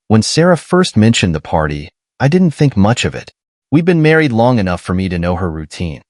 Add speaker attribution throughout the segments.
Speaker 1: When Sarah first mentioned the party, I didn't think much of it. We'd been married long enough for me to know her routine.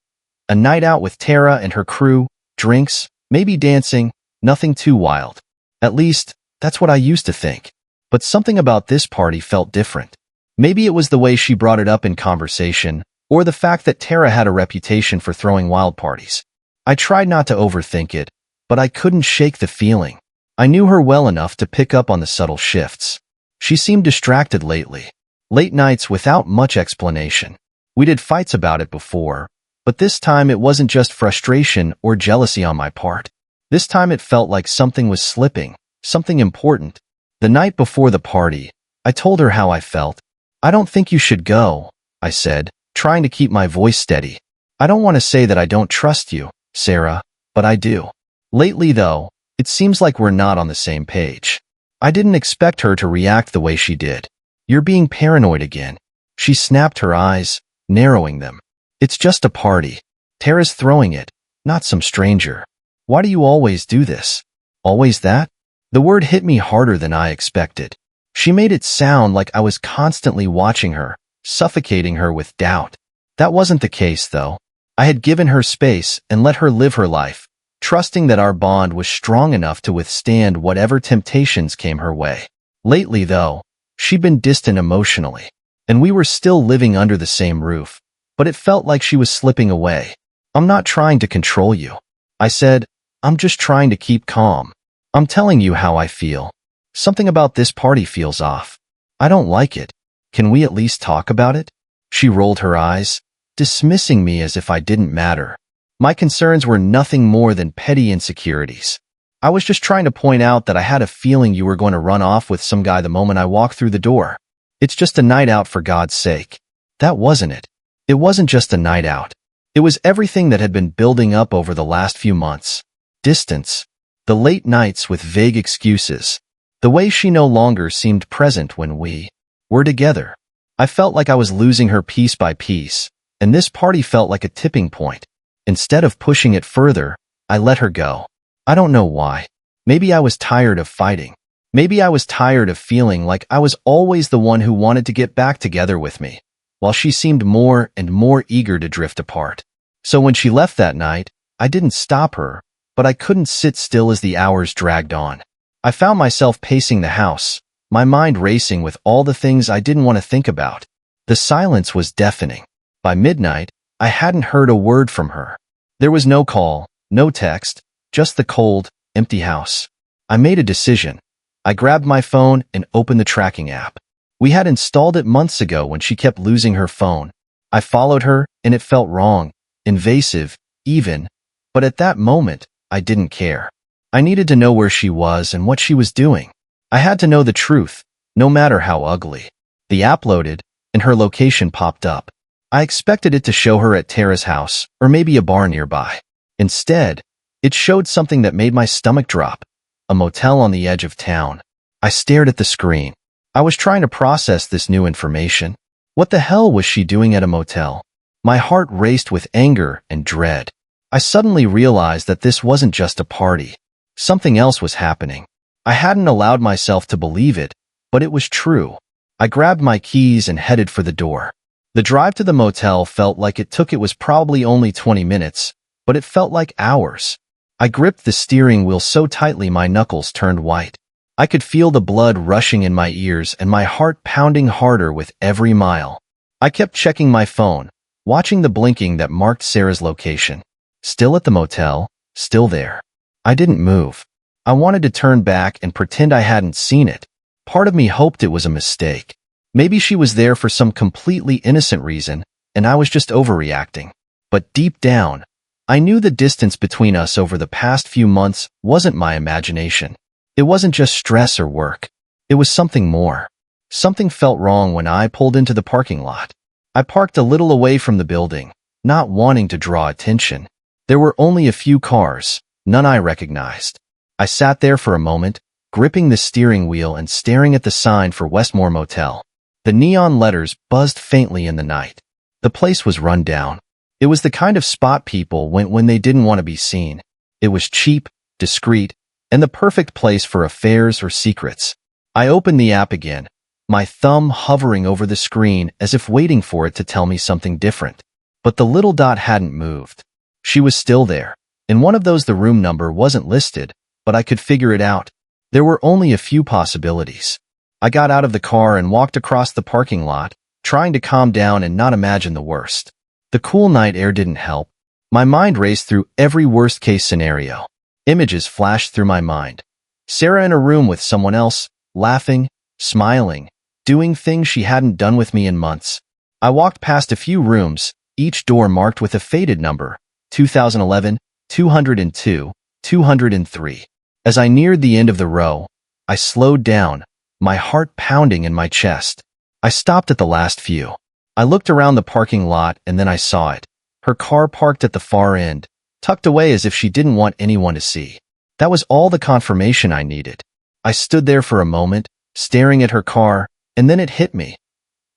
Speaker 1: A night out with Tara and her crew, drinks, maybe dancing, nothing too wild. At least, that's what I used to think. But something about this party felt different. Maybe it was the way she brought it up in conversation, or the fact that Tara had a reputation for throwing wild parties. I tried not to overthink it, but I couldn't shake the feeling. I knew her well enough to pick up on the subtle shifts. She seemed distracted lately. Late nights without much explanation. We'd had fights about it before, but this time it wasn't just frustration or jealousy on my part. This time it felt like something was slipping, something important. The night before the party, I told her how I felt. "I don't think you should go," I said, trying to keep my voice steady. "I don't want to say that I don't trust you, Sarah, but I do. Lately, though, it seems like we're not on the same page." I didn't expect her to react the way she did. "You're being paranoid again." She snapped her eyes, narrowing them. "It's just a party. Tara's throwing it, not some stranger. Why do you always do this? Always that?" The word hit me harder than I expected. She made it sound like I was constantly watching her, suffocating her with doubt. That wasn't the case, though. I had given her space and let her live her life, trusting that our bond was strong enough to withstand whatever temptations came her way. Lately, though, she'd been distant emotionally, and we were still living under the same roof, but it felt like she was slipping away. "I'm not trying to control you," I said. "I'm just trying to keep calm. I'm telling you how I feel. Something about this party feels off. I don't like it. Can we at least talk about it?" She rolled her eyes, dismissing me as if I didn't matter. My concerns were nothing more than petty insecurities. "I was just trying to point out that I had a feeling you were going to run off with some guy the moment I walked through the door. It's just a night out, for God's sake." That wasn't it. It wasn't just a night out. It was everything that had been building up over the last few months. Distance. The late nights with vague excuses. The way she no longer seemed present when we were together. I felt like I was losing her piece by piece, and this party felt like a tipping point. Instead of pushing it further, I let her go. I don't know why. Maybe I was tired of fighting. Maybe I was tired of feeling like I was always the one who wanted to get back together with me, while she seemed more and more eager to drift apart. So when she left that night, I didn't stop her, but I couldn't sit still as the hours dragged on. I found myself pacing the house, my mind racing with all the things I didn't want to think about. The silence was deafening. By midnight, I hadn't heard a word from her. There was no call, no text, just the cold, empty house. I made a decision. I grabbed my phone and opened the tracking app. We had installed it months ago when she kept losing her phone. I followed her, and it felt wrong, invasive, even, but at that moment, I didn't care. I needed to know where she was and what she was doing. I had to know the truth, no matter how ugly. The app loaded, and her location popped up. I expected it to show her at Tara's house, or maybe a bar nearby. Instead, it showed something that made my stomach drop. A motel on the edge of town. I stared at the screen. I was trying to process this new information. What the hell was she doing at a motel? My heart raced with anger and dread. I suddenly realized that this wasn't just a party. Something else was happening. I hadn't allowed myself to believe it, but it was true. I grabbed my keys and headed for the door. The drive to the motel felt like it was probably only 20 minutes, but it felt like hours. I gripped the steering wheel so tightly my knuckles turned white. I could feel the blood rushing in my ears and my heart pounding harder with every mile. I kept checking my phone, watching the blinking that marked Sarah's location. Still at the motel, still there. I didn't move. I wanted to turn back and pretend I hadn't seen it. Part of me hoped it was a mistake. Maybe she was there for some completely innocent reason, and I was just overreacting. But deep down, I knew the distance between us over the past few months wasn't my imagination. It wasn't just stress or work. It was something more. Something felt wrong when I pulled into the parking lot. I parked a little away from the building, not wanting to draw attention. There were only a few cars, none I recognized. I sat there for a moment, gripping the steering wheel and staring at the sign for Westmore Motel. The neon letters buzzed faintly in the night. The place was run down. It was the kind of spot people went when they didn't want to be seen. It was cheap, discreet, and the perfect place for affairs or secrets. I opened the app again, my thumb hovering over the screen as if waiting for it to tell me something different. But the little dot hadn't moved. She was still there. In one of those, the room number wasn't listed, but I could figure it out. There were only a few possibilities. I got out of the car and walked across the parking lot, trying to calm down and not imagine the worst. The cool night air didn't help. My mind raced through every worst-case scenario. Images flashed through my mind. Sarah in a room with someone else, laughing, smiling, doing things she hadn't done with me in months. I walked past a few rooms, each door marked with a faded number, 2011, 202, 203. As I neared the end of the row, I slowed down, my heart pounding in my chest. I stopped at the last few. I looked around the parking lot and then I saw it. Her car parked at the far end, tucked away as if she didn't want anyone to see. That was all the confirmation I needed. I stood there for a moment, staring at her car, and then it hit me.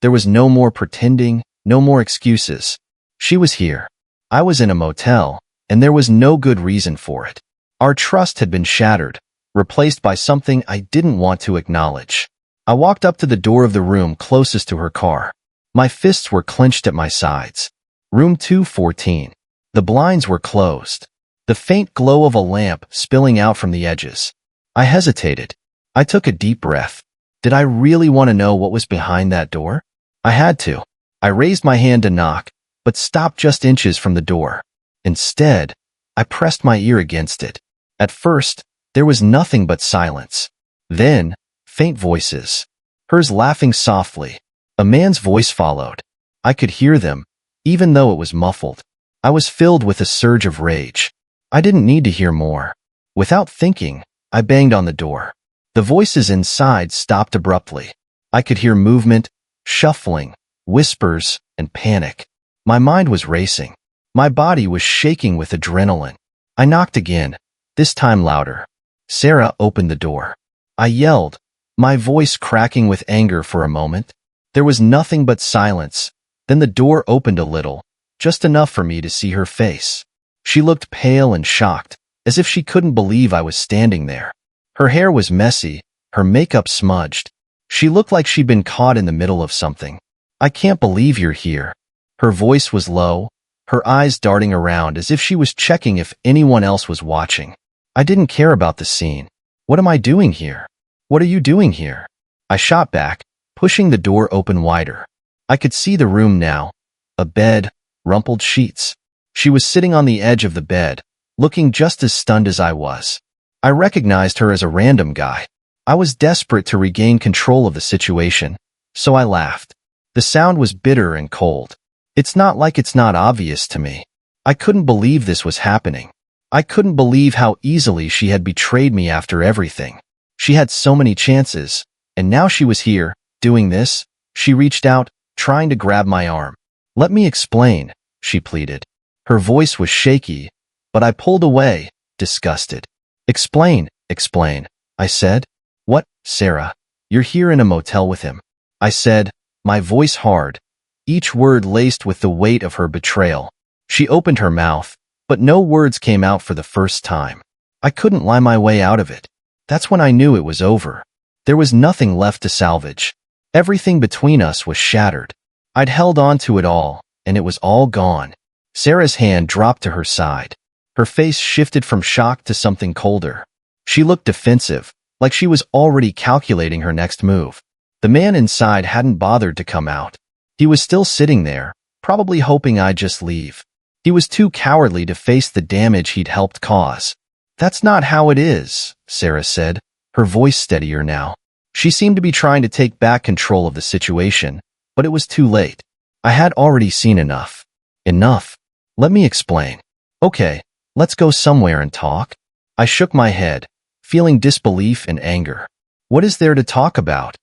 Speaker 1: There was no more pretending, no more excuses. She was here. I was in a motel, and there was no good reason for it. Our trust had been shattered, replaced by something I didn't want to acknowledge. I walked up to the door of the room closest to her car. My fists were clenched at my sides. Room 214. The blinds were closed. The faint glow of a lamp spilling out from the edges. I hesitated. I took a deep breath. Did I really want to know what was behind that door? I had to. I raised my hand to knock, but stopped just inches from the door. Instead, I pressed my ear against it. At first, there was nothing but silence. Then, faint voices. Hers laughing softly. A man's voice followed. I could hear them, even though it was muffled. I was filled with a surge of rage. I didn't need to hear more. Without thinking, I banged on the door. The voices inside stopped abruptly. I could hear movement, shuffling, whispers, and panic. My mind was racing. My body was shaking with adrenaline. I knocked again, this time louder. Sarah opened the door. I yelled, my voice cracking with anger for a moment. There was nothing but silence. Then the door opened a little, just enough for me to see her face. She looked pale and shocked, as if she couldn't believe I was standing there. Her hair was messy, her makeup smudged. She looked like she'd been caught in the middle of something. I can't believe you're here. Her voice was low, her eyes darting around as if she was checking if anyone else was watching. I didn't care about the scene. What am I doing here? What are you doing here? I shot back, pushing the door open wider. I could see the room now. A bed, rumpled sheets. She was sitting on the edge of the bed, looking just as stunned as I was. I recognized her as a random guy. I was desperate to regain control of the situation, so I laughed. The sound was bitter and cold. It's not like it's not obvious to me. I couldn't believe this was happening. I couldn't believe how easily she had betrayed me after everything. She had so many chances, and now she was here, doing this. She reached out, trying to grab my arm. Let me explain, she pleaded. Her voice was shaky, but I pulled away, disgusted. Explain, I said. What, Sarah? You're here in a motel with him. I said, my voice hard, each word laced with the weight of her betrayal. She opened her mouth, but no words came out for the first time. I couldn't lie my way out of it. That's when I knew it was over. There was nothing left to salvage. Everything between us was shattered. I'd held on to it all, and it was all gone. Sarah's hand dropped to her side. Her face shifted from shock to something colder. She looked defensive, like she was already calculating her next move. The man inside hadn't bothered to come out. He was still sitting there, probably hoping I'd just leave. He was too cowardly to face the damage he'd helped cause. That's not how it is, Sarah said, her voice steadier now. She seemed to be trying to take back control of the situation, but it was too late. I had already seen enough. Enough. Let me explain. Okay, let's go somewhere and talk. I shook my head, feeling disbelief and anger. What is there to talk about?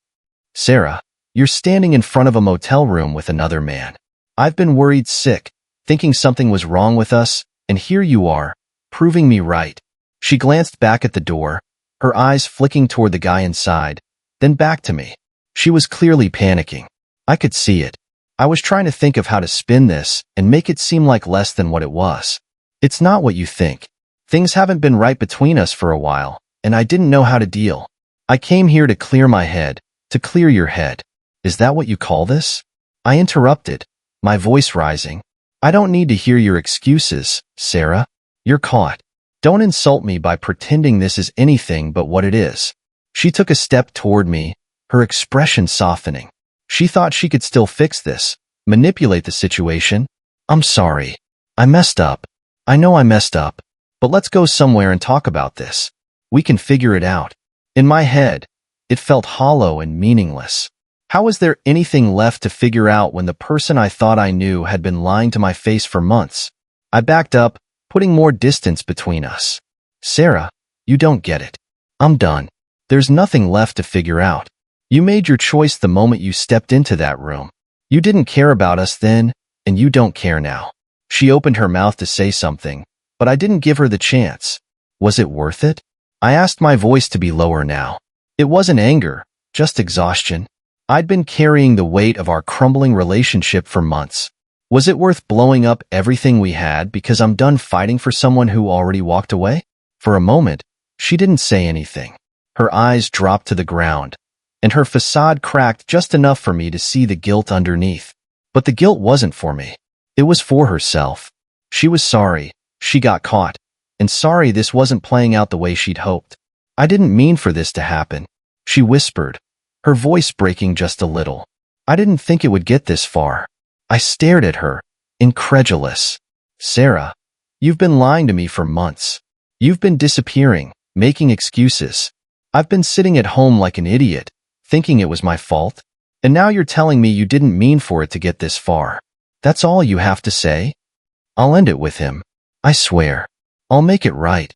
Speaker 1: Sarah, you're standing in front of a motel room with another man. I've been worried sick, thinking something was wrong with us, and here you are, proving me right. She glanced back at the door, her eyes flicking toward the guy inside, then back to me. She was clearly panicking. I could see it. I was trying to think of how to spin this and make it seem like less than what it was. It's not what you think. Things haven't been right between us for a while, and I didn't know how to deal. I came here to clear my head, To clear your head. Is that what you call this? I interrupted, my voice rising. I don't need to hear your excuses, Sarah. You're caught. Don't insult me by pretending this is anything but what it is. She took a step toward me, her expression softening. She thought she could still fix this, manipulate the situation. I'm sorry. I messed up. I know I messed up. But let's go somewhere and talk about this. We can figure it out. In my head, it felt hollow and meaningless. How was there anything left to figure out when the person I thought I knew had been lying to my face for months? I backed up, putting more distance between us. Sarah, you don't get it. I'm done. There's nothing left to figure out. You made your choice the moment you stepped into that room. You didn't care about us then, and you don't care now. She opened her mouth to say something, but I didn't give her the chance. Was it worth it? I asked, my voice to be lower now. It wasn't anger, just exhaustion. I'd been carrying the weight of our crumbling relationship for months. Was it worth blowing up everything we had because I'm done fighting for someone who already walked away? For a moment, she didn't say anything. Her eyes dropped to the ground, and her facade cracked just enough for me to see the guilt underneath. But the guilt wasn't for me. It was for herself. She was sorry. She got caught. And sorry this wasn't playing out the way she'd hoped. I didn't mean for this to happen. She whispered, her voice breaking just a little. I didn't think it would get this far. I stared at her, incredulous. Sarah, you've been lying to me for months. You've been disappearing, making excuses. I've been sitting at home like an idiot, thinking it was my fault. And now you're telling me you didn't mean for it to get this far. That's all you have to say? I'll end it with him. I swear. I'll make it right.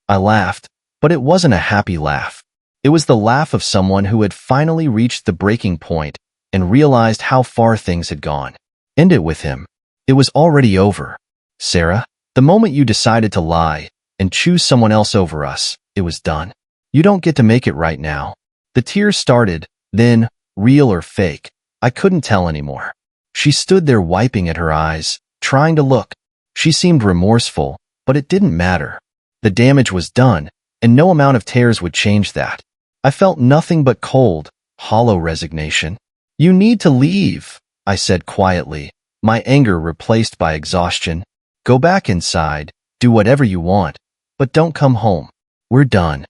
Speaker 1: I laughed, but it wasn't a happy laugh. It was the laugh of someone who had finally reached the breaking point and realized how far things had gone. End it with him. It was already over. Sarah, the moment you decided to lie and choose someone else over us, it was done. You don't get to make it right now. The tears started, then, real or fake, I couldn't tell anymore. She stood there wiping at her eyes, trying to look. She seemed remorseful, but it didn't matter. The damage was done, and no amount of tears would change that. I felt nothing but cold, hollow resignation. You need to leave, I said quietly, my anger replaced by exhaustion. Go back inside, do whatever you want, but don't come home. We're done.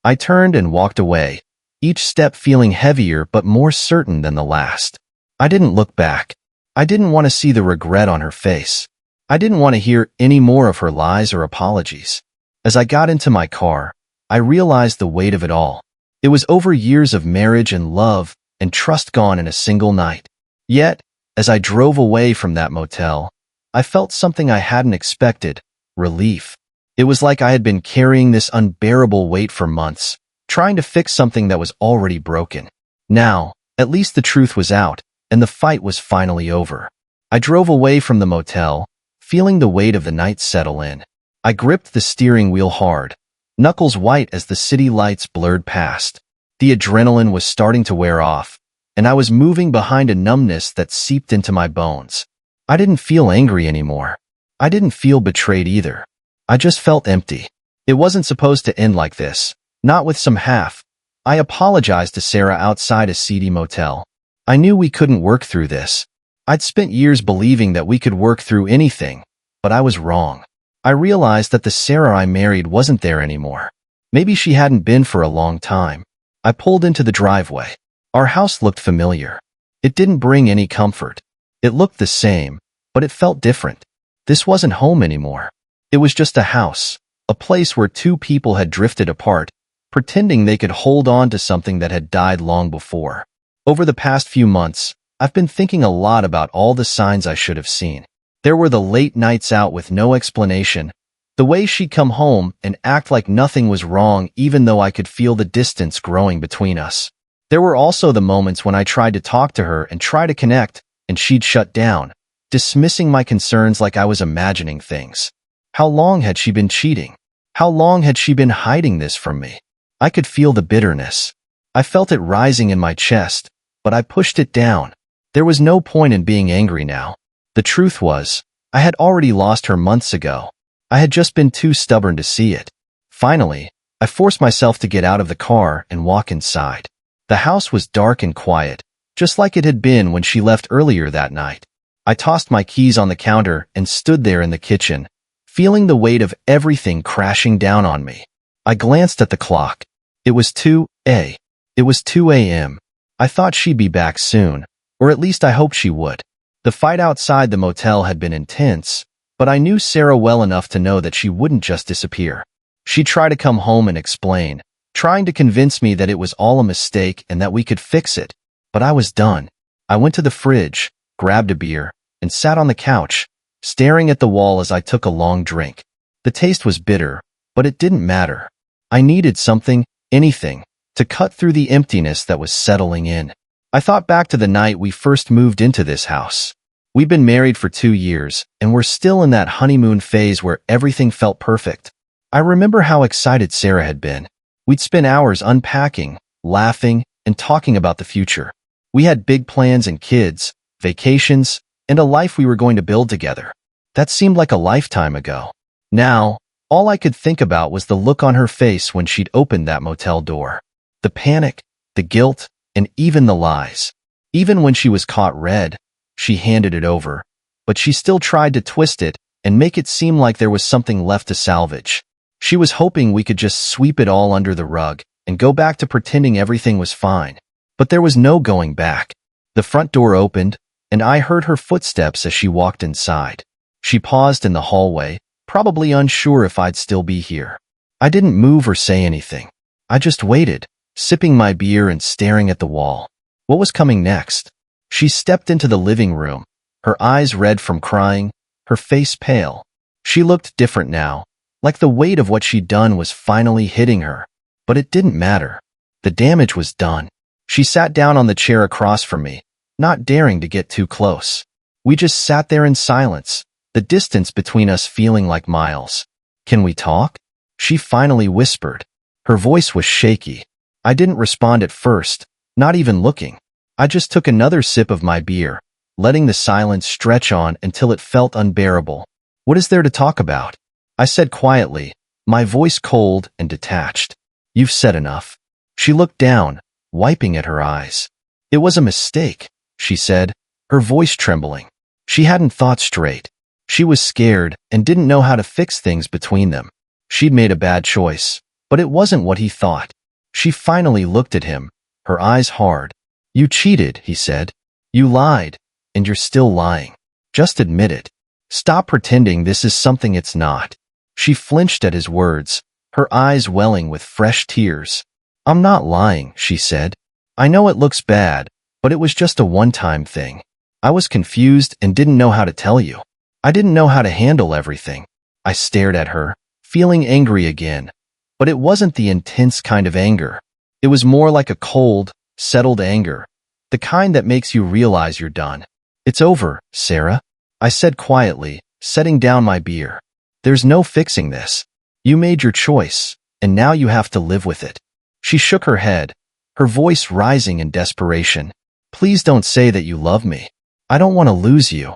Speaker 1: I turned and walked away, each step feeling heavier but more certain than the last. I didn't look back. I didn't want to see the regret on her face. I didn't want to hear any more of her lies or apologies. As I got into my car, I realized the weight of it all. It was over years of marriage and love and trust gone in a single night. Yet, as I drove away from that motel, I felt something I hadn't expected, relief. It was like I had been carrying this unbearable weight for months, trying to fix something that was already broken. Now, at least the truth was out, and the fight was finally over. I drove away from the motel, feeling the weight of the night settle in. I gripped the steering wheel hard, knuckles white as the city lights blurred past. The adrenaline was starting to wear off, and I was moving behind a numbness that seeped into my bones. I didn't feel angry anymore. I didn't feel betrayed either. I just felt empty. It wasn't supposed to end like this, not with some half. I apologized to Sarah outside a seedy motel. I knew we couldn't work through this. I'd spent years believing that we could work through anything, but I was wrong. I realized that the Sarah I married wasn't there anymore. Maybe she hadn't been for a long time. I pulled into the driveway. Our house looked familiar. It didn't bring any comfort. It looked the same, but it felt different. This wasn't home anymore. It was just a house, a place where two people had drifted apart, pretending they could hold on to something that had died long before. Over the past few months, I've been thinking a lot about all the signs I should have seen. There were the late nights out with no explanation, the way she'd come home and act like nothing was wrong even though I could feel the distance growing between us. There were also the moments when I tried to talk to her and try to connect, and she'd shut down, dismissing my concerns like I was imagining things. How long had she been cheating? How long had she been hiding this from me? I could feel the bitterness. I felt it rising in my chest, but I pushed it down. There was no point in being angry now. The truth was, I had already lost her months ago. I had just been too stubborn to see it. Finally, I forced myself to get out of the car and walk inside. The house was dark and quiet, just like it had been when she left earlier that night. I tossed my keys on the counter and stood there in the kitchen, feeling the weight of everything crashing down on me. I glanced at the clock. It was 2 a.m. I thought she'd be back soon, or at least I hoped she would. The fight outside the motel had been intense, but I knew Sarah well enough to know that she wouldn't just disappear. She'd try to come home and explain, trying to convince me that it was all a mistake and that we could fix it. But I was done. I went to the fridge, grabbed a beer, and sat on the couch, staring at the wall as I took a long drink. The taste was bitter, but it didn't matter. I needed something, anything, to cut through the emptiness that was settling in. I thought back to the night we first moved into this house. We'd been married for 2 years, and we're still in that honeymoon phase where everything felt perfect. I remember how excited Sarah had been. We'd spent hours unpacking, laughing, and talking about the future. We had big plans and kids, vacations, and a life we were going to build together. That seemed like a lifetime ago. Now, all I could think about was the look on her face when she'd opened that motel door. The panic, the guilt, and even the lies. Even when she was caught red, she handed it over, but she still tried to twist it and make it seem like there was something left to salvage. She was hoping we could just sweep it all under the rug and go back to pretending everything was fine. But there was no going back. The front door opened, and I heard her footsteps as she walked inside. She paused in the hallway, probably unsure if I'd still be here. I didn't move or say anything. I just waited, sipping my beer and staring at the wall. What was coming next? She stepped into the living room, her eyes red from crying, her face pale. She looked different now, like the weight of what she'd done was finally hitting her. But it didn't matter. The damage was done. She sat down on the chair across from me, not daring to get too close. We just sat there in silence, the distance between us feeling like miles. "Can we talk?" She finally whispered. Her voice was shaky. I didn't respond at first, not even looking. I just took another sip of my beer, letting the silence stretch on until it felt unbearable. "What is there to talk about?" I said quietly, my voice cold and detached. "You've said enough." She looked down, wiping at her eyes. "It was a mistake," she said, her voice trembling. She hadn't thought straight. She was scared and didn't know how to fix things between them. She'd made a bad choice, but it wasn't what he thought. She finally looked at him, her eyes hard. "You cheated," he said. "You lied, and you're still lying. Just admit it. Stop pretending this is something it's not." She flinched at his words, her eyes welling with fresh tears. "I'm not lying," she said. "I know it looks bad, but it was just a one-time thing. I was confused and didn't know how to tell you. I didn't know how to handle everything." I stared at her, feeling angry again. But it wasn't the intense kind of anger. It was more like a cold, settled anger, the kind that makes you realize you're done. "It's over, Sarah," I said quietly, setting down my beer. "There's no fixing this. You made your choice, and now you have to live with it." She shook her head, her voice rising in desperation. "Please don't say that you love me. I don't want to lose you."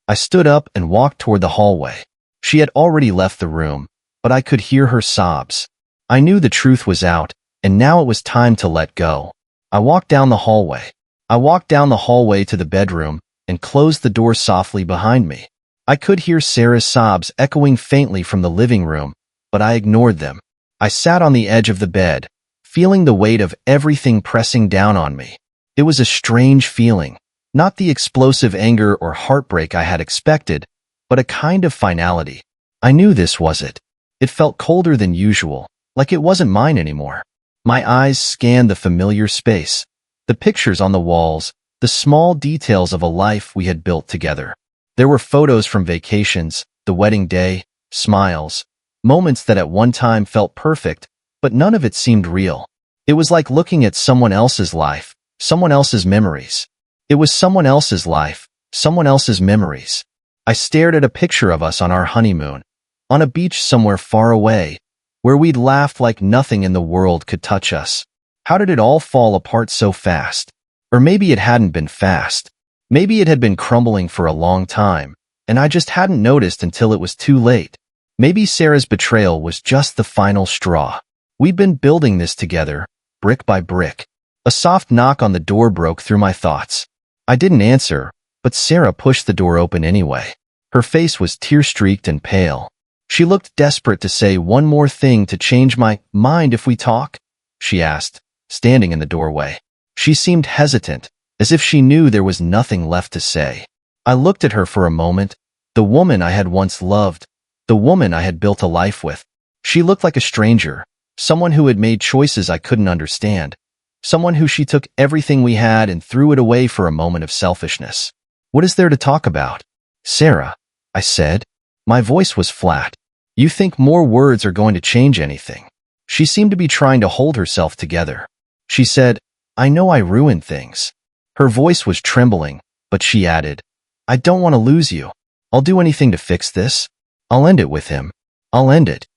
Speaker 1: I stood up and walked toward the hallway. She had already left the room, but I could hear her sobs. I knew the truth was out, and now it was time to let go. I walked down the hallway. To the bedroom and closed the door softly behind me. I could hear Sarah's sobs echoing faintly from the living room, but I ignored them. I sat on the edge of the bed, feeling the weight of everything pressing down on me. It was a strange feeling, not the explosive anger or heartbreak I had expected, but a kind of finality. I knew this was it. It felt colder than usual, like it wasn't mine anymore. My eyes scanned the familiar space, the pictures on the walls, the small details of a life we had built together. There were photos from vacations, the wedding day, smiles, moments that at one time felt perfect, but none of it seemed real. It was like looking at someone else's life, someone else's memories. It was someone else's life, someone else's memories. I stared at a picture of us on our honeymoon, on a beach somewhere far away, where we'd laughed like nothing in the world could touch us. How did it all fall apart so fast? Or maybe it hadn't been fast. Maybe it had been crumbling for a long time, and I just hadn't noticed until it was too late. Maybe Sarah's betrayal was just the final straw. We'd been building this together, brick by brick. A soft knock on the door broke through my thoughts. I didn't answer, but Sarah pushed the door open anyway. Her face was tear-streaked and pale. She looked desperate to say one more thing to change my mind if we talk, she asked, standing in the doorway. She seemed hesitant, as if she knew there was nothing left to say. I looked at her for a moment, the woman I had once loved, the woman I had built a life with. She looked like a stranger, someone who had made choices I couldn't understand, someone who she took everything we had and threw it away for a moment of selfishness. What is there to talk about? Sarah, I said. My voice was flat. You think more words are going to change anything? She seemed to be trying to hold herself together. She said, I know I ruined things. Her voice was trembling, but she added, I don't want to lose you. I'll do anything to fix this. I'll end it with him. I'll end it.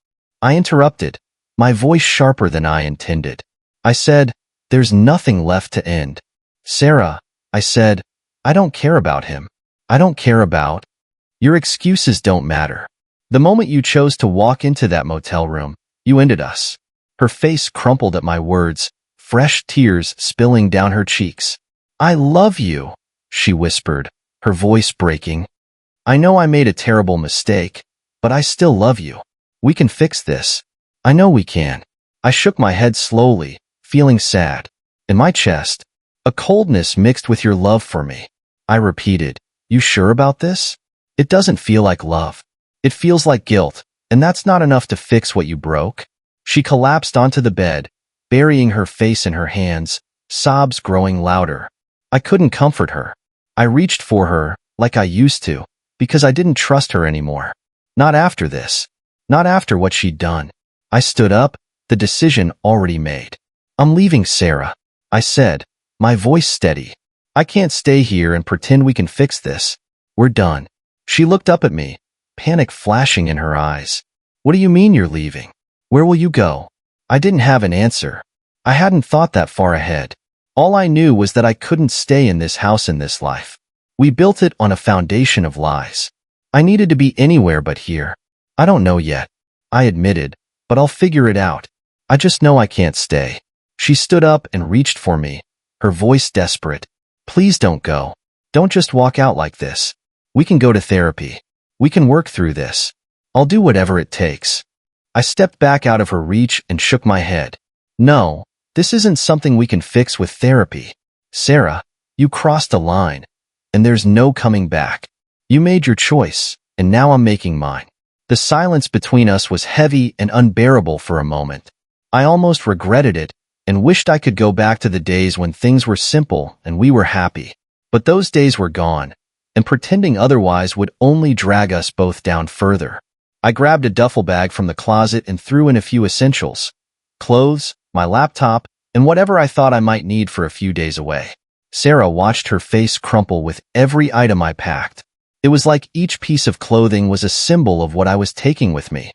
Speaker 1: I interrupted, my voice sharper than I intended. I said, there's nothing left to end. Sarah, I said, I don't care about him. I don't care about. Your excuses don't matter. The moment you chose to walk into that motel room, you ended us. Her face crumpled at my words, fresh tears spilling down her cheeks. I love you, she whispered, her voice breaking. I know I made a terrible mistake, but I still love you. We can fix this. I know we can. I shook my head slowly, feeling sad. In my chest, a coldness mixed with your love for me. I repeated, you sure about this? It doesn't feel like love. It feels like guilt, and that's not enough to fix what you broke. She collapsed onto the bed, burying her face in her hands, sobs growing louder. I couldn't comfort her. I reached for her, like I used to, because I didn't trust her anymore. Not after this. Not after what she'd done. I stood up, the decision already made. I'm leaving, Sarah, I said, my voice steady. I can't stay here and pretend we can fix this. We're done. She looked up at me, panic flashing in her eyes. What do you mean you're leaving? Where will you go? I didn't have an answer. I hadn't thought that far ahead. All I knew was that I couldn't stay in this house in this life. We built it on a foundation of lies. I needed to be anywhere but here. I don't know yet, I admitted, but I'll figure it out. I just know I can't stay. She stood up and reached for me, her voice desperate. Please don't go. Don't just walk out like this. We can go to therapy. We can work through this. I'll do whatever it takes. I stepped back out of her reach and shook my head. No, this isn't something we can fix with therapy. Sarah, you crossed a line, and there's no coming back. You made your choice, and now I'm making mine. The silence between us was heavy and unbearable for a moment. I almost regretted it and wished I could go back to the days when things were simple and we were happy. But those days were gone, and pretending otherwise would only drag us both down further. I grabbed a duffel bag from the closet and threw in a few essentials, clothes, my laptop, and whatever I thought I might need for a few days away. Sarah watched her face crumple with every item I packed. It was like each piece of clothing was a symbol of what I was taking with me,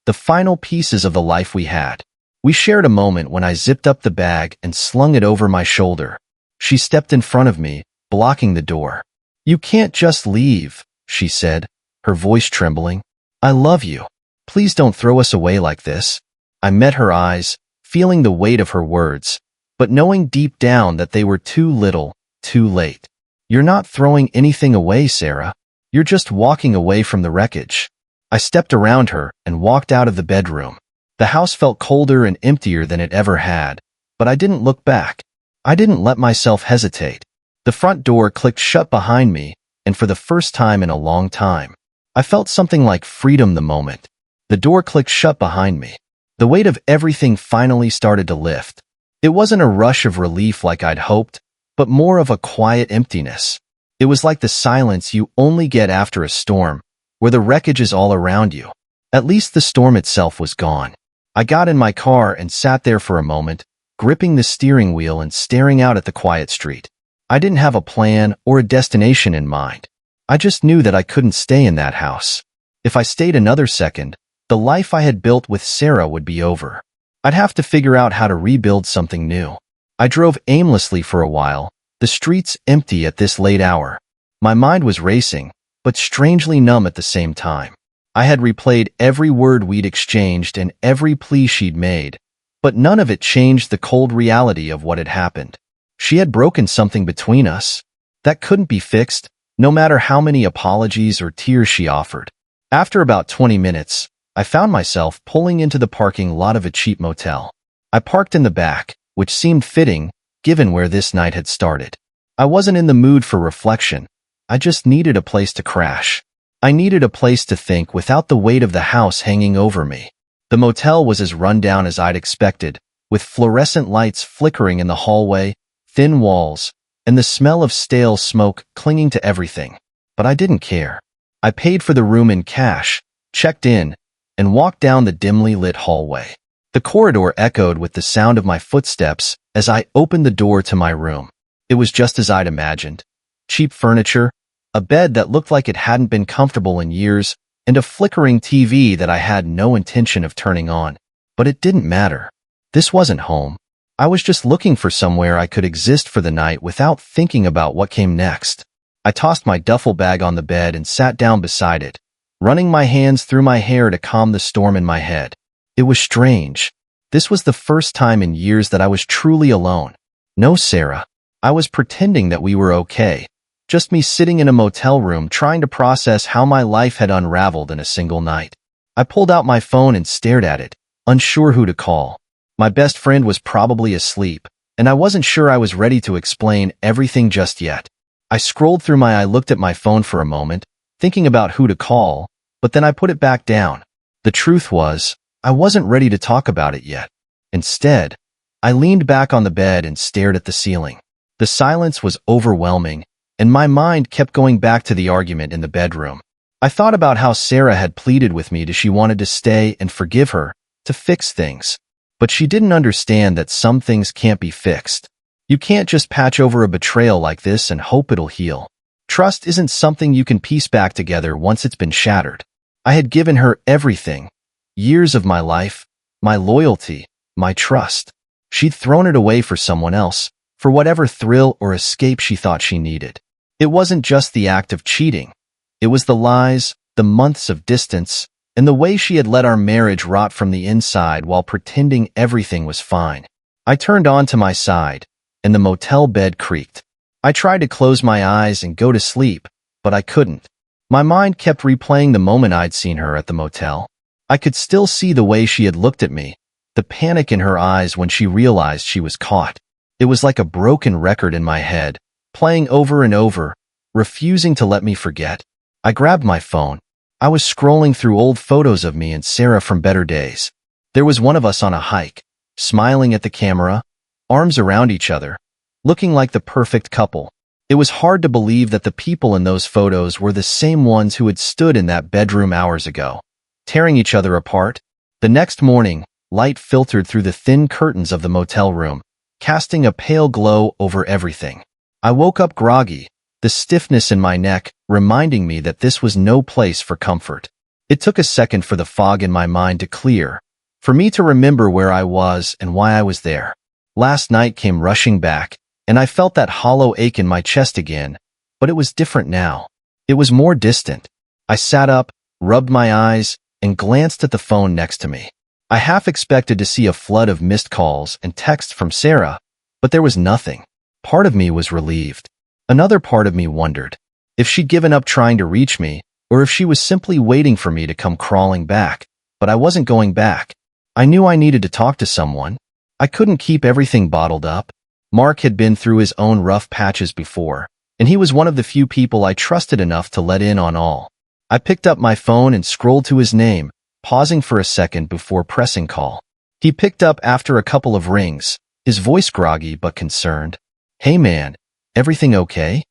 Speaker 1: the final pieces of the life we had. We shared a moment when I zipped up the bag and slung it over my shoulder. She stepped in front of me, blocking the door. You can't just leave, she said, her voice trembling. I love you. Please don't throw us away like this. I met her eyes, feeling the weight of her words, but knowing deep down that they were too little, too late. You're not throwing anything away, Sarah. You're just walking away from the wreckage. I stepped around her and walked out of the bedroom. The house felt colder and emptier than it ever had, but I didn't look back. I didn't let myself hesitate. The front door clicked shut behind me, and for the first time in a long time, I felt something like freedom the moment. The door clicked shut behind me. The weight of everything finally started to lift. It wasn't a rush of relief like I'd hoped, but more of a quiet emptiness. It was like the silence you only get after a storm, where the wreckage is all around you. At least the storm itself was gone. I got in my car and sat there for a moment, gripping the steering wheel and staring out at the quiet street. I didn't have a plan or a destination in mind. I just knew that I couldn't stay in that house. If I stayed another second, the life I had built with Sarah would be over. I'd have to figure out how to rebuild something new. I drove aimlessly for a while, the streets empty at this late hour. My mind was racing, but strangely numb at the same time. I had replayed every word we'd exchanged and every plea she'd made, But none of it changed the cold reality of what had happened. She had broken something between us. That couldn't be fixed, no matter how many apologies or tears she offered. After about 20 minutes, I found myself pulling into the parking lot of a cheap motel. I parked in the back, which seemed fitting, given where this night had started. I wasn't in the mood for reflection. I just needed a place to crash. I needed a place to think without the weight of the house hanging over me. The motel was as run down as I'd expected, with fluorescent lights flickering in the hallway, thin walls, and the smell of stale smoke clinging to everything. But I didn't care. I paid for the room in cash, checked in, and walked down the dimly lit hallway. The corridor echoed with the sound of my footsteps as I opened the door to my room. It was just as I'd imagined. Cheap furniture, a bed that looked like it hadn't been comfortable in years, and a flickering TV that I had no intention of turning on. But it didn't matter. This wasn't home. I was just looking for somewhere I could exist for the night without thinking about what came next. I tossed my duffel bag on the bed and sat down beside it, running my hands through my hair to calm the storm in my head. It was strange. This was the first time in years that I was truly alone. No Sarah. I was pretending that we were okay. Just me sitting in a motel room trying to process how my life had unraveled in a single night. I pulled out my phone and stared at it, unsure who to call. My best friend was probably asleep, and I wasn't sure I was ready to explain everything just yet. I scrolled through I looked at my phone for a moment, thinking about who to call, but then I put it back down. The truth was, I wasn't ready to talk about it yet. Instead, I leaned back on the bed and stared at the ceiling. The silence was overwhelming, and my mind kept going back to the argument in the bedroom. I thought about how Sarah had pleaded with me that she wanted to stay and forgive her, to fix things. But she didn't understand that some things can't be fixed. You can't just patch over a betrayal like this and hope it'll heal. Trust isn't something you can piece back together once it's been shattered. I had given her everything. Years of my life, my loyalty, my trust. She'd thrown it away for someone else, for whatever thrill or escape she thought she needed. It wasn't just the act of cheating. It was the lies, the months of distance, and the way she had let our marriage rot from the inside while pretending everything was fine. I turned onto my side, and the motel bed creaked. I tried to close my eyes and go to sleep, but I couldn't. My mind kept replaying the moment I'd seen her at the motel. I could still see the way she had looked at me, the panic in her eyes when she realized she was caught. It was like a broken record in my head, playing over and over, refusing to let me forget. I grabbed my phone. I was scrolling through old photos of me and Sarah from better days. There was one of us on a hike, smiling at the camera, arms around each other, looking like the perfect couple. It was hard to believe that the people in those photos were the same ones who had stood in that bedroom hours ago, tearing each other apart. The next morning, light filtered through the thin curtains of the motel room, casting a pale glow over everything. I woke up groggy, the stiffness in my neck reminding me that this was no place for comfort. It took a second for the fog in my mind to clear, for me to remember where I was and why I was there. Last night came rushing back, and I felt that hollow ache in my chest again, but it was different now. It was more distant. I sat up, rubbed my eyes, and glanced at the phone next to me. I half expected to see a flood of missed calls and texts from Sarah, but there was nothing. Part of me was relieved. Another part of me wondered if she'd given up trying to reach me, or if she was simply waiting for me to come crawling back. But I wasn't going back. I knew I needed to talk to someone. I couldn't keep everything bottled up. Mark had been through his own rough patches before, and he was one of the few people I trusted enough to let in on all. I picked up my phone and scrolled to his name, pausing for a second before pressing call. He picked up after a couple of rings, his voice groggy but concerned. "Hey man, everything okay?"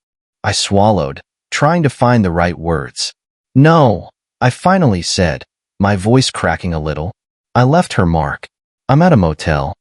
Speaker 1: I swallowed, trying to find the right words. "No," I finally said, my voice cracking a little. "I left her, Mark. I'm at a motel."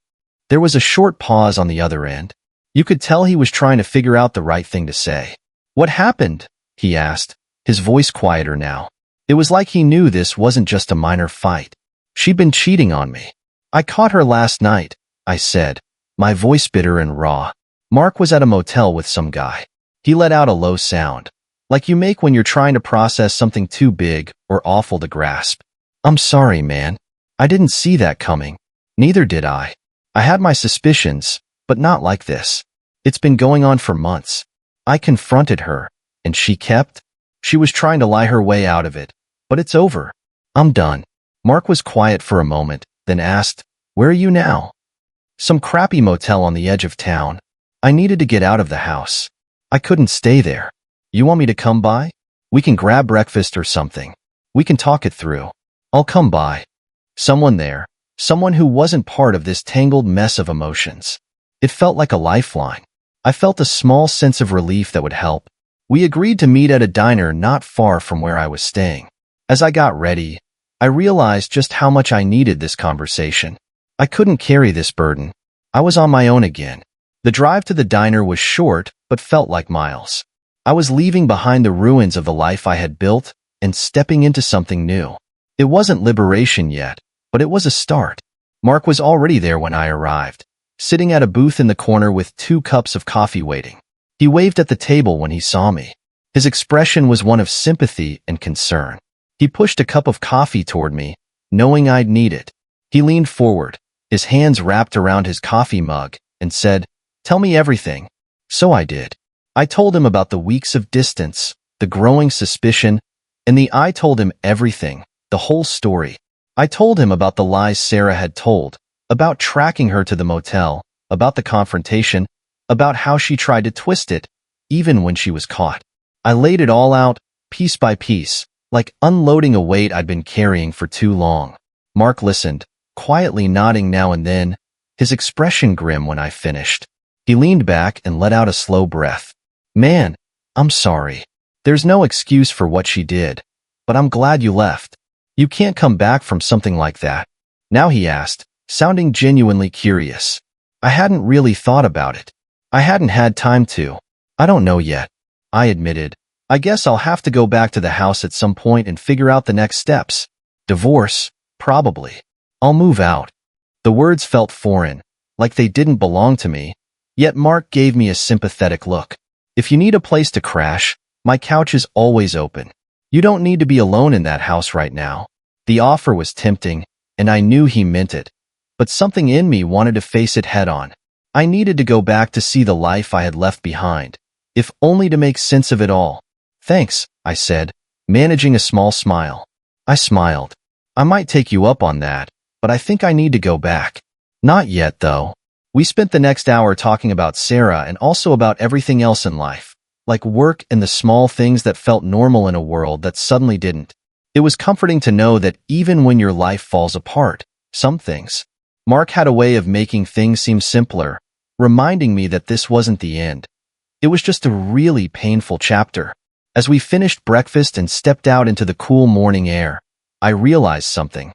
Speaker 1: There was a short pause on the other end. You could tell he was trying to figure out the right thing to say. "What happened?" he asked, his voice quieter now. It was like he knew this wasn't just a minor fight. "She'd been cheating on me. I caught her last night," I said, my voice bitter and raw. Mark was at a motel with some guy. He let out a low sound, like you make when you're trying to process something too big or awful to grasp. "I'm sorry, man. I didn't see that coming." Neither did I. I had my suspicions, but not like this. It's been going on for months. I confronted her, and she kept. She was trying to lie her way out of it, but it's over. I'm done. Mark was quiet for a moment, then asked, "Where are you now?" "Some crappy motel on the edge of town. I needed to get out of the house. I couldn't stay there. You want me to come by? We can grab breakfast or something. We can talk it through. I'll come by." Someone there. Someone who wasn't part of this tangled mess of emotions. It felt like a lifeline. I felt a small sense of relief that would help. We agreed to meet at a diner not far from where I was staying. As I got ready, I realized just how much I needed this conversation. I couldn't carry this burden. I was on my own again. The drive to the diner was short, but felt like miles. I was leaving behind the ruins of the life I had built and stepping into something new. It wasn't liberation yet, but it was a start. Mark was already there when I arrived, sitting at a booth in the corner with 2 cups of coffee waiting. He waved at the table when he saw me. His expression was one of sympathy and concern. He pushed a cup of coffee toward me, knowing I'd need it. He leaned forward, his hands wrapped around his coffee mug, and said, "Tell me everything." So I did. I told him about the weeks of distance, the growing suspicion, and I told him everything, the whole story. I told him about the lies Sarah had told, about tracking her to the motel, about the confrontation, about how she tried to twist it, even when she was caught. I laid it all out, piece by piece, like unloading a weight I'd been carrying for too long. Mark listened, quietly nodding now and then, his expression grim when I finished. He leaned back and let out a slow breath. "Man, I'm sorry. There's no excuse for what she did, but I'm glad you left. You can't come back from something like that." Now he asked, sounding genuinely curious. I hadn't really thought about it. I hadn't had time to. "I don't know yet," I admitted. "I guess I'll have to go back to the house at some point and figure out the next steps. Divorce, probably. I'll move out." The words felt foreign, like they didn't belong to me, yet Mark gave me a sympathetic look. "If you need a place to crash, my couch is always open. You don't need to be alone in that house right now." The offer was tempting, and I knew he meant it, but something in me wanted to face it head on. I needed to go back to see the life I had left behind, if only to make sense of it all. "Thanks," I said, managing a small smile. I smiled. "I might take you up on that, but I think I need to go back." "Not yet, though." We spent the next hour talking about Sarah and also about everything else in life, like work and the small things that felt normal in a world that suddenly didn't. It was comforting to know that even when your life falls apart, some things. Mark had a way of making things seem simpler, reminding me that this wasn't the end. It was just a really painful chapter. As we finished breakfast and stepped out into the cool morning air, I realized something.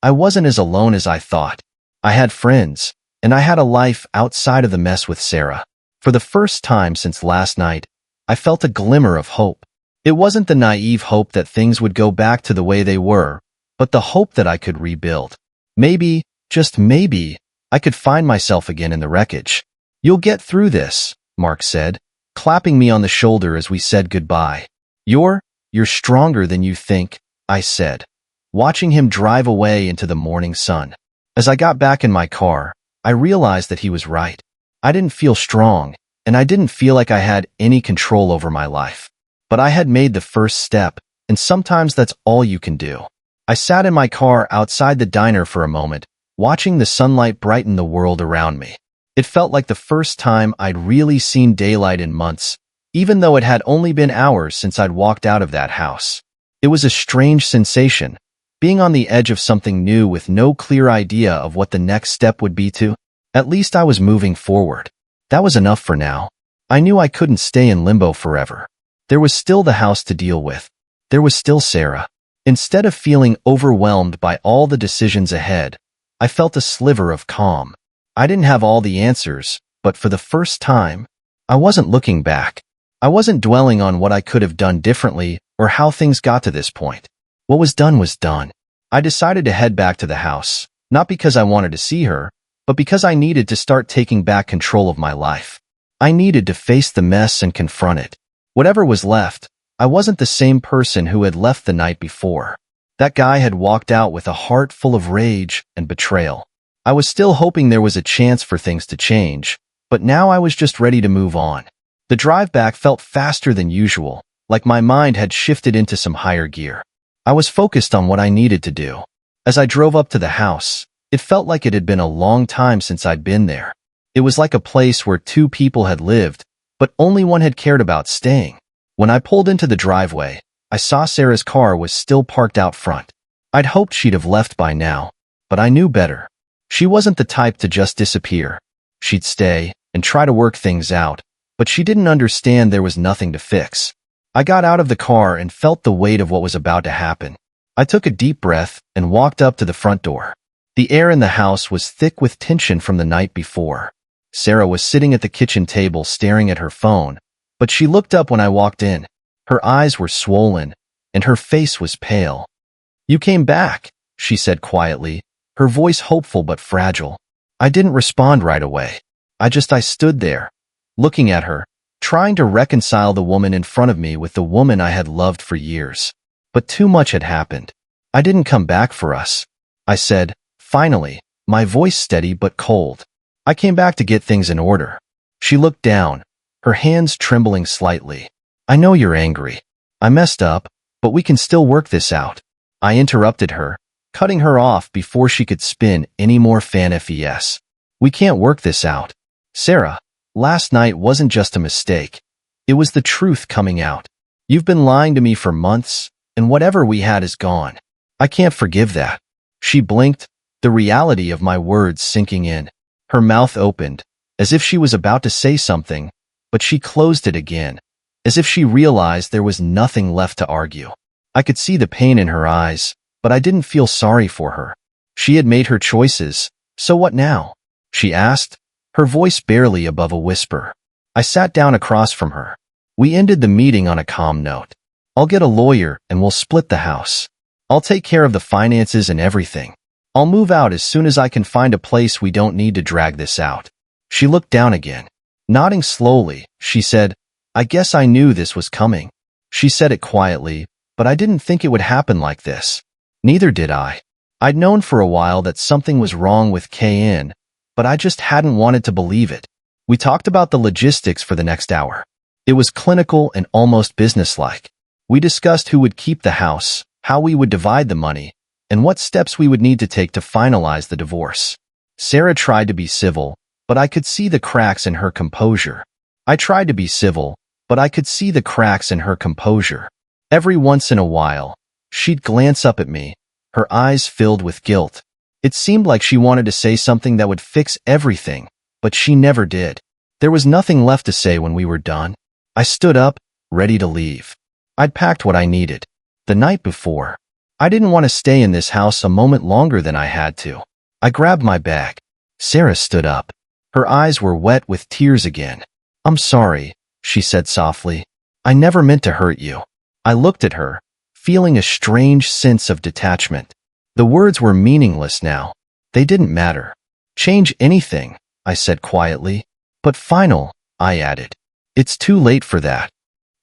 Speaker 1: I wasn't as alone as I thought. I had friends, and I had a life outside of the mess with Sarah. For the first time since last night, I felt a glimmer of hope. It wasn't the naive hope that things would go back to the way they were, but the hope that I could rebuild. Maybe, just maybe, I could find myself again in the wreckage. "You'll get through this," Mark said, clapping me on the shoulder as we said goodbye. You're stronger than you think," I said, watching him drive away into the morning sun. As I got back in my car, I realized that he was right. I didn't feel strong, and I didn't feel like I had any control over my life. But I had made the first step, and sometimes that's all you can do. I sat in my car outside the diner for a moment, watching the sunlight brighten the world around me. It felt like the first time I'd really seen daylight in months, even though it had only been hours since I'd walked out of that house. It was a strange sensation, being on the edge of something new with no clear idea of what the next step would be to. At least I was moving forward. That was enough for now. I knew I couldn't stay in limbo forever. There was still the house to deal with. There was still Sarah. Instead of feeling overwhelmed by all the decisions ahead, I felt a sliver of calm. I didn't have all the answers, but for the first time, I wasn't looking back. I wasn't dwelling on what I could have done differently or how things got to this point. What was done was done. I decided to head back to the house, not because I wanted to see her, but because I needed to start taking back control of my life. I needed to face the mess and confront it. Whatever was left, I wasn't the same person who had left the night before. That guy had walked out with a heart full of rage and betrayal. I was still hoping there was a chance for things to change, but now I was just ready to move on. The drive back felt faster than usual, like my mind had shifted into some higher gear. I was focused on what I needed to do. As I drove up to the house, it felt like it had been a long time since I'd been there. It was like a place where two people had lived, but only one had cared about staying. When I pulled into the driveway, I saw Sarah's car was still parked out front. I'd hoped she'd have left by now, but I knew better. She wasn't the type to just disappear. She'd stay and try to work things out, but she didn't understand there was nothing to fix. I got out of the car and felt the weight of what was about to happen. I took a deep breath and walked up to the front door. The air in the house was thick with tension from the night before. Sarah was sitting at the kitchen table staring at her phone, but she looked up when I walked in. Her eyes were swollen, and her face was pale. "You came back," she said quietly, her voice hopeful but fragile. I didn't respond right away. I stood there, looking at her, trying to reconcile the woman in front of me with the woman I had loved for years. But too much had happened. "I didn't come back for us," I said, finally, my voice steady but cold. "I came back to get things in order." She looked down, her hands trembling slightly. "I know you're angry. I messed up, but we can still work this out." I interrupted her, cutting her off before she could spin any more fan-FES. "We can't work this out. Sarah, last night wasn't just a mistake. It was the truth coming out. You've been lying to me for months, and whatever we had is gone. I can't forgive that." She blinked, the reality of my words sinking in. Her mouth opened, as if she was about to say something, but she closed it again, as if she realized there was nothing left to argue. I could see the pain in her eyes, but I didn't feel sorry for her. She had made her choices, so what now? She asked, her voice barely above a whisper. I sat down across from her. We ended the meeting on a calm note. "I'll get a lawyer and we'll split the house. I'll take care of the finances and everything. I'll move out as soon as I can find a place we don't need to drag this out." She looked down again. Nodding slowly, she said, "I guess I knew this was coming." She said it quietly, but I didn't think it would happen like this. Neither did I. I'd known for a while that something was wrong with KN, but I just hadn't wanted to believe it. We talked about the logistics for the next hour. It was clinical and almost businesslike. We discussed who would keep the house, how we would divide the money, and what steps we would need to take to finalize the divorce. Sarah tried to be civil, but I could see the cracks in her composure. I tried to be civil, but I could see the cracks in her composure. Every once in a while, she'd glance up at me, her eyes filled with guilt. It seemed like she wanted to say something that would fix everything, but she never did. There was nothing left to say when we were done. I stood up, ready to leave. I'd packed what I needed. The night before, I didn't want to stay in this house a moment longer than I had to. I grabbed my bag. Sarah stood up. Her eyes were wet with tears again. "I'm sorry," she said softly. "I never meant to hurt you." I looked at her, feeling a strange sense of detachment. The words were meaningless now. They didn't matter. "Change anything," I said quietly. "But final," I added. "It's too late for that."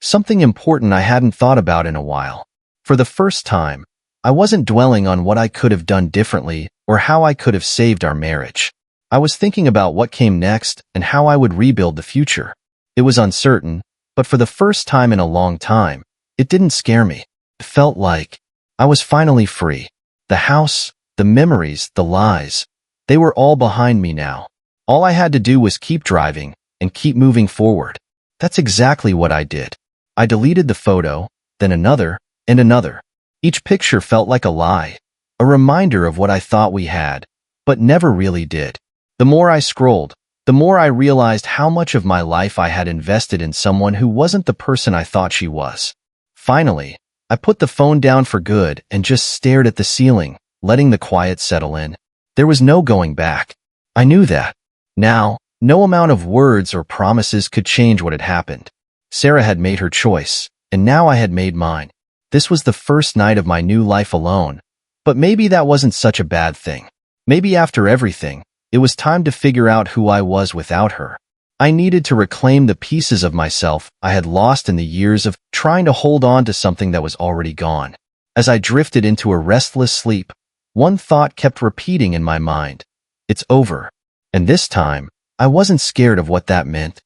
Speaker 1: Something important I hadn't thought about in a while. For the first time, I wasn't dwelling on what I could have done differently or how I could have saved our marriage. I was thinking about what came next and how I would rebuild the future. It was uncertain, but for the first time in a long time, it didn't scare me. It felt like I was finally free. The house, the memories, the lies, they were all behind me now. All I had to do was keep driving and keep moving forward. That's exactly what I did. I deleted the photo, then another, and another. Each picture felt like a lie, a reminder of what I thought we had, but never really did. The more I scrolled, the more I realized how much of my life I had invested in someone who wasn't the person I thought she was. Finally, I put the phone down for good and just stared at the ceiling, letting the quiet settle in. There was no going back. I knew that. Now, no amount of words or promises could change what had happened. Sarah had made her choice, and now I had made mine. This was the first night of my new life alone, but maybe that wasn't such a bad thing. Maybe after everything, it was time to figure out who I was without her. I needed to reclaim the pieces of myself I had lost in the years of trying to hold on to something that was already gone. As I drifted into a restless sleep, one thought kept repeating in my mind. It's over. And this time, I wasn't scared of what that meant.